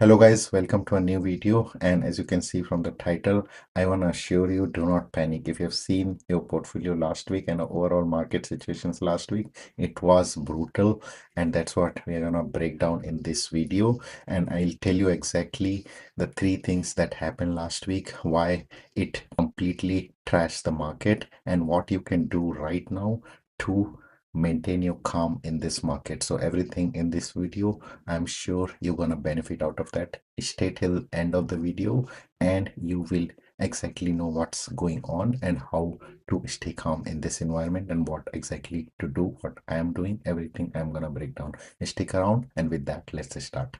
Hello guys, welcome to a new video, and as you can see from the title, I want to assure you, do not panic. If you've seen your portfolio last week and overall market situations last week, it was brutal, and that's what we're going to break down in this video. And I'll tell you exactly the three things that happened last week, why it completely trashed the market, and what you can do right now to maintain your calm in this market. So everything in this video, I'm sure you're gonna benefit out of that. Stay till end of the video and you will exactly know what's going on and how to stay calm in this environment and what exactly to do, what I am doing, everything I'm gonna break down. Stick around, and with that, let's start.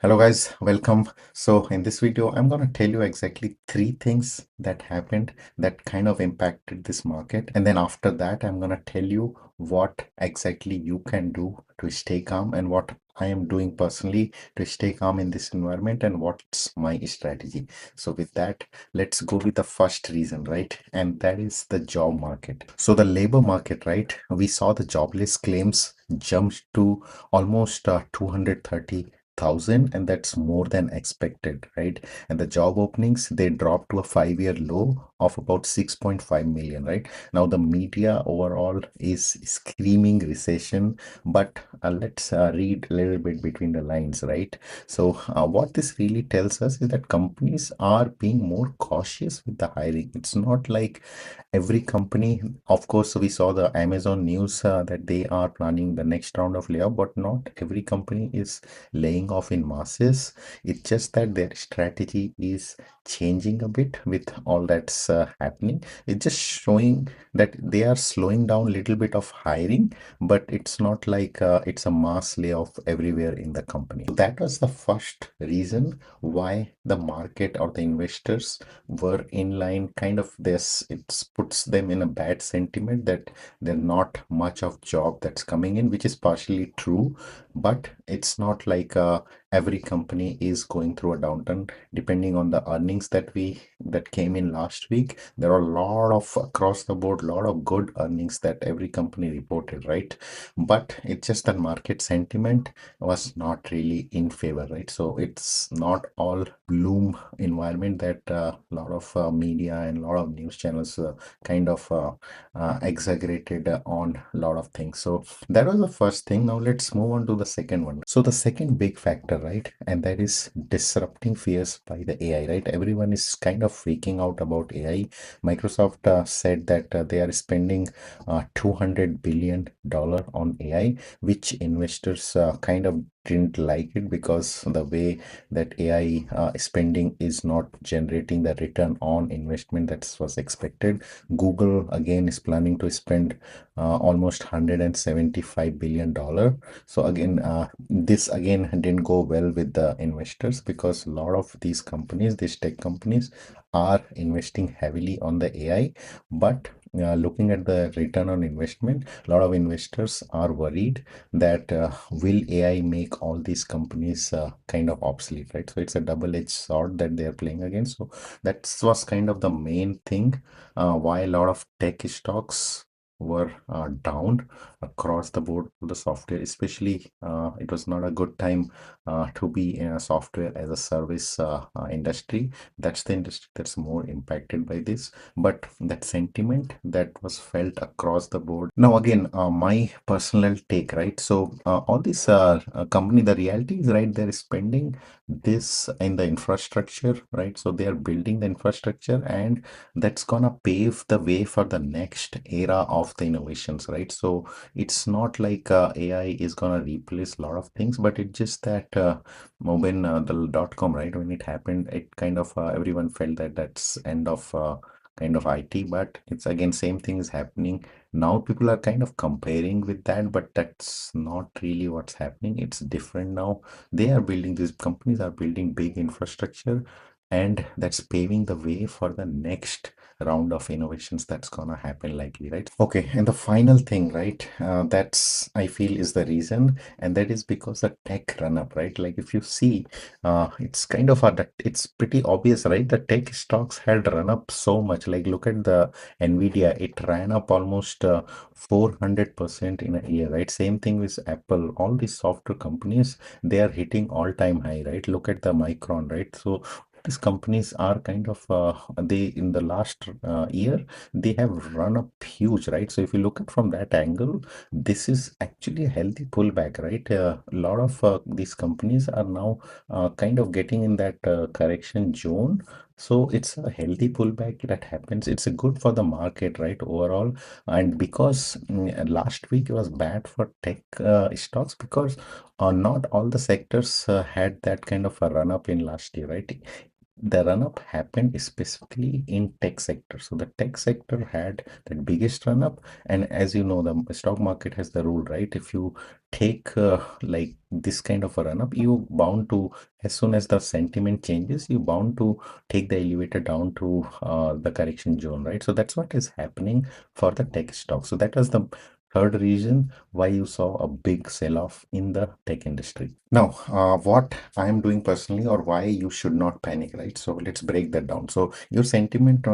Hello guys, welcome. So in this video, I'm going to tell you exactly three things that happened that kind of impacted this market. And then after that, I'm going to tell you what exactly you can do to stay calm and what I am doing personally to stay calm in this environment and what's my strategy. So with that, let's go with the first reason, right? And that is the job market. So the labor market, right? We saw the jobless claims jumped to almost 230,000, and that's more than expected, right? And the job openings, they dropped to a 5-year low of about 6.5 million, right? Now the media overall is screaming recession, but let's read a little bit between the lines, right? So what this really tells us is that companies are being more cautious with the hiring. It's not like every company, of course, we saw the Amazon news that they are planning the next round of layoff, but not every company is laying off in masses. It's just that their strategy is changing a bit with all that's happening. It's just showing that they are slowing down a little bit of hiring, but it's not like it's a mass layoff everywhere in the company. So that was the first reason why the market or the investors were in line kind of this. It puts them in a bad sentiment that there's not much of job that's coming in, which is partially true, but it's not like every company is going through a downturn. Depending on the earnings that came in last week, there are a lot of across the board, lot of good earnings that every company reported, right? But it's just that market sentiment was not really in favor, right? So it's not all gloom environment that a lot of media and a lot of news channels kind of exaggerated on a lot of things. So that was the first thing. Now let's move on to the second one. So the second big factor, right, and that is disrupting fears by the AI, right? Everyone is kind of freaking out about AI. Microsoft said that they are spending $200 billion on AI, which investors kind of didn't like it because the way that AI spending is not generating the return on investment that was expected. Google again is planning to spend almost $175 billion. So again, this again didn't go well with the investors because a lot of these companies, these tech companies, are investing heavily on the AI, but looking at the return on investment, a lot of investors are worried that will AI make all these companies kind of obsolete, right? So it's a double-edged sword that they're playing against. So that was kind of the main thing why a lot of tech stocks were down across the board for the software, especially it was not a good time to be in a software as a service industry. That's the industry that's more impacted by this, but that sentiment that was felt across the board. Now again, my personal take, right? So all these company, the reality is, right, they're spending this in the infrastructure, right? So they are building the infrastructure, and that's gonna pave the way for the next era of the innovations, right? So it's not like AI is gonna replace a lot of things, but it's just that when the .com, right, when it happened, it kind of everyone felt that that's end of kind of IT, but it's again same thing is happening now. People are kind of comparing with that, but that's not really what's happening. It's different now. They are building, these companies are building big infrastructure and that's paving the way for the next round of innovations that's gonna happen likely, right? Okay, and the final thing, right, that's I feel is the reason, and that is because the tech run up, right? Like if you see, it's kind of it's pretty obvious, right? The tech stocks had run up so much. Like look at the NVDA, it ran up almost 400% in a year, right? Same thing with Apple. All these software companies, they are hitting all-time high, right? Look at the Micron, right? So these companies are kind of they in the last year they have run up huge, right? So if you look at from that angle, this is actually a healthy pullback, right? A lot of these companies are now kind of getting in that correction zone. So it's a healthy pullback that happens. It's a good for the market, right? Overall, and because last week was bad for tech stocks because not all the sectors had that kind of a run up in last year, right? The run up happened specifically in tech sector. So the tech sector had the biggest run up, and as you know, the stock market has the rule, right? If you take like this kind of a run up, you bound to, as soon as the sentiment changes, you bound to take the elevator down to the correction zone, right? So that's what is happening for the tech stock. So that was the third reason why you saw a big sell-off in the tech industry. Now, what I'm doing personally, or why you should not panic, right? So let's break that down. So your sentiment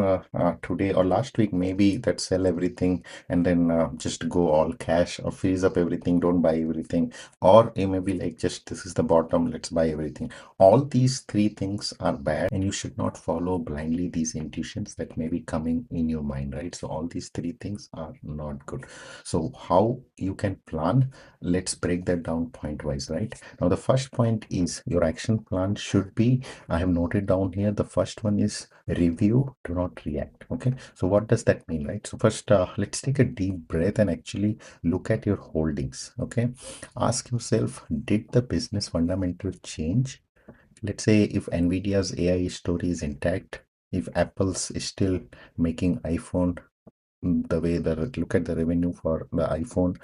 today or last week, maybe that sell everything and then just go all cash or freeze up everything, don't buy everything, or you may be like, just this is the bottom, let's buy everything. All these three things are bad, and you should not follow blindly these intuitions that may be coming in your mind, right? So all these three things are not good. So how you can plan? Let's break that down point wise, right? Now, the first point is your action plan should be, I have noted down here, the first one is review, do not react. Okay. So what does that mean, right? So first, let's take a deep breath and actually look at your holdings. Okay. Ask yourself, did the business fundamental change? Let's say if NVIDIA's AI story is intact, if Apple's is still making iPhone, the way that look at the revenue for the iPhone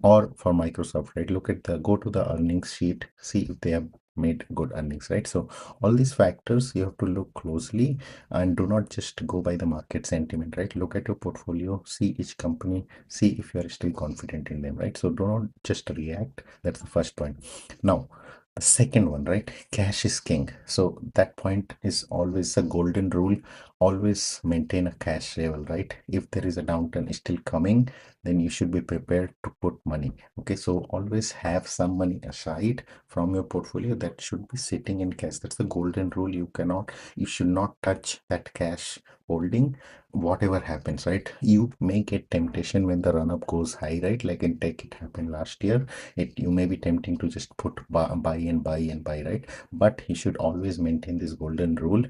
or for Microsoft, right? Look at the go to the earnings sheet, see if they have made good earnings, right? So all these factors you have to look closely and do not just go by the market sentiment, right? Look at your portfolio, see each company, see if you are still confident in them, right? So do not just react. That's the first point. Now, the second one, right? Cash is king. So that point is always a golden rule. Always maintain a cash level, right? If there is a downturn still coming, then you should be prepared to put money. Okay, so always have some money aside from your portfolio that should be sitting in cash. That's the golden rule. You should not touch that cash holding, whatever happens, right? You may get temptation when the run up goes high, right? Like in tech, it happened last year. You may be tempting to just put buy and buy and buy, right? But you should always maintain this golden rule,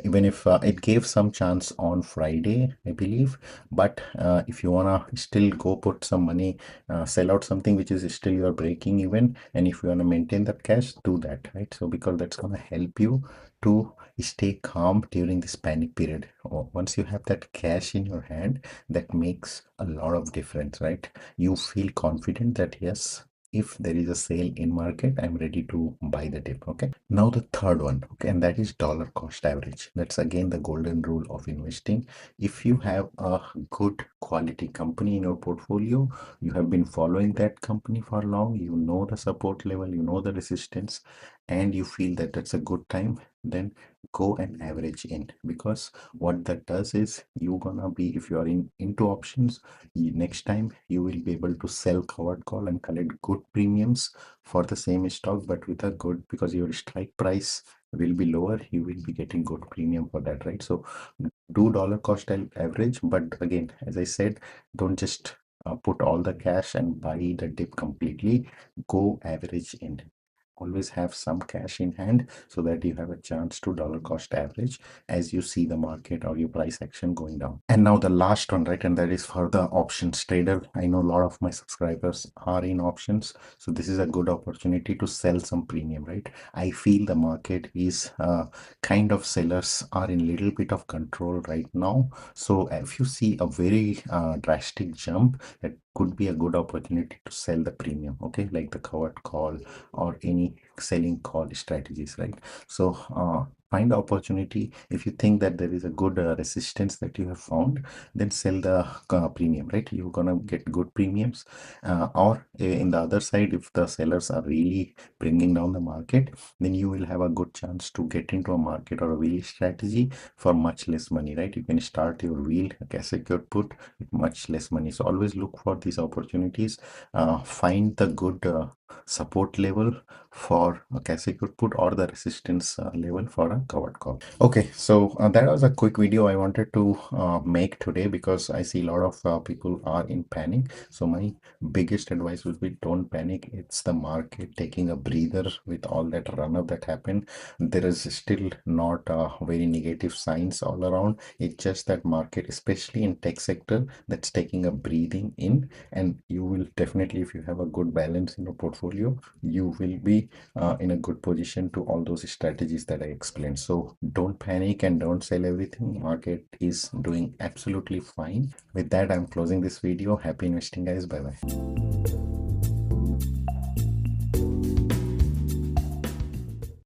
even if it gave some chance on Friday, I believe. But if you wanna still go put some money, sell out something which is still you're breaking even, and if you wanna maintain that cash, do that, right? So because that's gonna help you to stay calm during this panic period. Once you have that cash in your hand, that makes a lot of difference, right? You feel confident that yes, if there is a sale in market, I'm ready to buy the dip. Okay, now the third one, okay, and that is dollar cost average. That's again the golden rule of investing. If you have a good quality company in your portfolio, you have been following that company for long, you know the support level, you know the resistance, and you feel that that's a good time, then go and average in. Because what that does is you're gonna be, if you are into options, next time you will be able to sell covered call and collect good premiums for the same stock, but with a good, because your strike price will be lower, you will be getting good premium for that, right? So do dollar cost average, but again, as I said, don't just put all the cash and buy the dip completely. Go average in. Always have some cash in hand so that you have a chance to dollar cost average as you see the market or your price action going down. And now the last one, right? And that is for the options trader. I know a lot of my subscribers are in options, so this is a good opportunity to sell some premium, right? I feel the market is kind of, sellers are in little bit of control right now. So if you see a very drastic jump, that could be a good opportunity to sell the premium, okay, like the covered call or any selling call strategies, right? So Find opportunity. If you think that there is a good resistance that you have found, then sell the premium, right? You're gonna get good premiums. Or in the other side, if the sellers are really bringing down the market, then you will have a good chance to get into a market or a wheel strategy for much less money, right? You can start your wheel cash secured put with much less money. So always look for these opportunities. Find the good support level for a cash secured put or the resistance level for a covered call. Okay, so that was a quick video I wanted to make today, because I see a lot of people are in panic. So my biggest advice would be, don't panic. It's the market taking a breather with all that run up that happened. There is still not very negative signs all around. It's just that market, especially in tech sector, that's taking a breathing in. And you will definitely, if you have a good balance in your portfolio, you will be in a good position to all those strategies that I explained. So don't panic and don't sell everything. Market is doing absolutely fine. With that, I'm closing this video. Happy investing, guys. Bye bye.